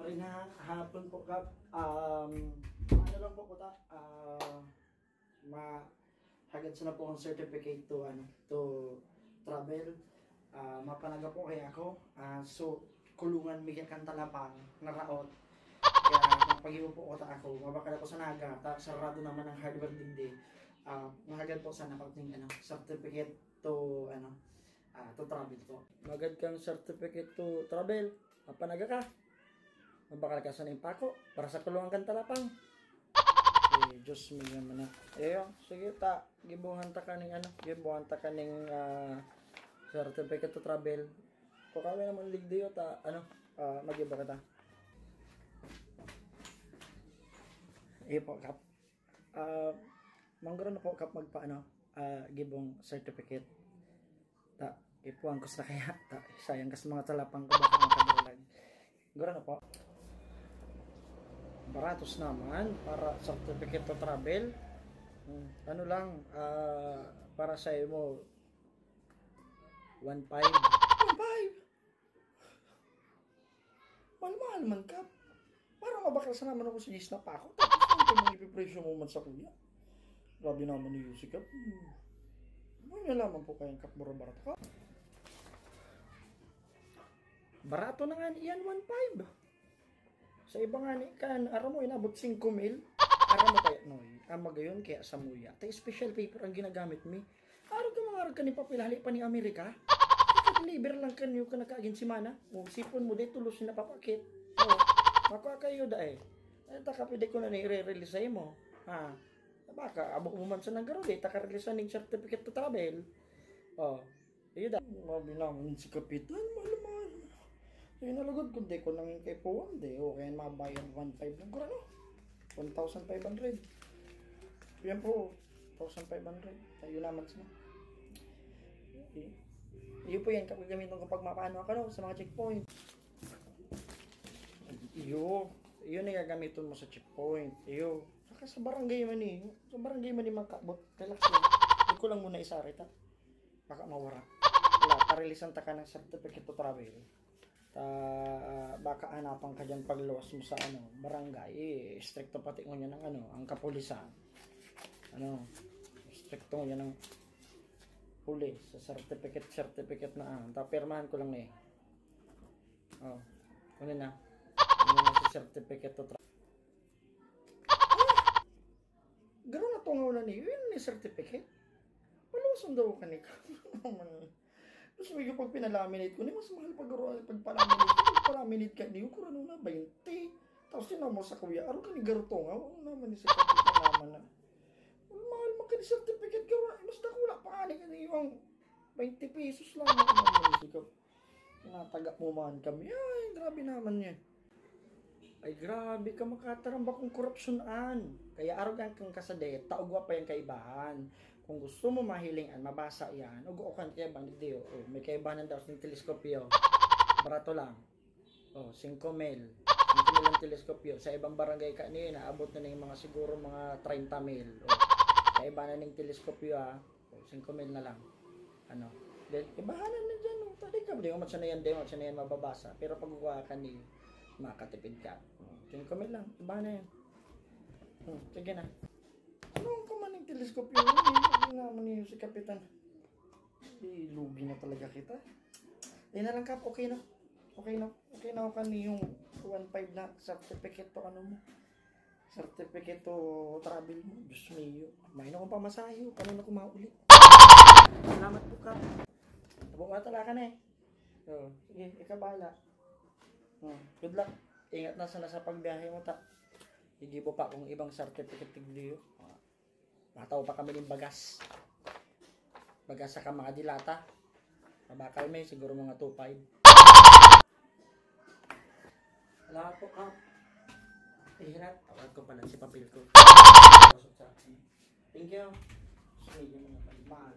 Rin na hapon po kap ano lang po ko ta mahagad sa na po ang certificate to travel mapanaga po kaya ako so kulungan migyan kan talapang naraot kaya pag-iwo po ko ta ako mabakal ako sa naga ta sarado naman ang hardware digdi mahagad po sana pagting certificate to to travel po magad kang certificate to travel mapanaga ka mabakal ka sa pako para sa kulungan kan talapang Diyos mo naman na ayo sige ta gibuhan ta kaning gibuhan ta kaning certificate to travel ko kami naman ligdiyo ta magiba ka ta iyo po kap manggaro na po kap magpa gibong certificate ta ipuan ko sa kaya ta sayang kas mga talapang ko baka makabulag guro na po baratos naman para certificate to travel ano lang para sa mo 1.5 mahal man ka para mabakal sa naman ako sa gis na pa ako tapos ito mga ipipresyo mo man sa kuya grabe naman ni Yusikap may nalaman po kayong kap mura barato ka barato na nga yan 1.5 sa ibang nga kan araw mo inabot 5 mil araw mo kaya noy magayon kaya sa muya tay special paper ang ginagamit mi araw ka mga araw ka ni papilali pa ni Amerika deliver lang kanyo ka nakaagin si mana o sipon mo de tulos na papakit mako kayo da taka pwede ko na i-release sa'yo mo baka abo mo man sa nagaro taka-release ning certificate to travel iyo da mabilang si kapitan mahal yun nalagod kundi ko nang kay Puwan o kaya mabayan 1.5 lang kura 1,500 yan po 1,500 tayo naman sila iyo po yan kapag gamitin ko pag mapaano ako sa mga checkpoint iyo na gagamitin mo sa checkpoint iyo saka sa barangay man makabot relax lang hindi ko lang muna isarit baka mawara wala parilisan ta ka ng certificate to travel baka hanapan ka dyan pagluwas mo sa barangay stricto pati mo niya ng ang kapulisan stricto mo niya ng pulis sa certificate na tapirmahan ko lang kunin na sa certificate to gano'n na tungaw na niyo yun ni certificate maluwasan daw ka ni tapos may pag pinalaminate ko, mas mahal pag-palaminate ka niyo, kurano na 20. Tapos yun mo sa kuya, araw ka ni Garutonga, wala naman ni sa kapitan naman na. Mahal magka-certificate ka, mas nakula pa ka niyo ang 20 pesos lang naman ni Sikap. Nataga mo man kami, ay grabe naman yan. Ay grabe ka makataramba kong korupsyonan. Kaya araw kang kasade, taugwa pa yung kaibahan. Kung gusto mo mahilingan, mabasa yan, uguokan kaya bang diyo, may kaibahan daw sa teleskopyo, barato lang, 5 mil ang teleskopyo, sa ibang barangay ka niyo, naabot na ng mga siguro mga 30 mil, kaibahan ng teleskopyo 5 mil na lang, then ibahanan na dyan, tali ka, di mo matsanayan mababasa, pero pag uguokan niyo, makatipid ka, 5 mil lang, ibahanan yan, sige na. Anong kumaning teleskopyo yun naman niyo si kapitan lugi na talaga kita na lang kap okay na ako kaniyong 1.5 na certificate to certificate to travel mo Diyos niyo may na kong pamasayo kanina ko mauli salamat po kap tabo ka talaga na sige ikabahala good luck ingat na sana sa pagbiyahe mo igibo pa kung ibang certificate tigdiyo mataw pa kami ng bagas sa mga dilata mabakal may siguro mga 2.5 wala po hirap tawag ko pa lang si papel ko thank you sige mga mahal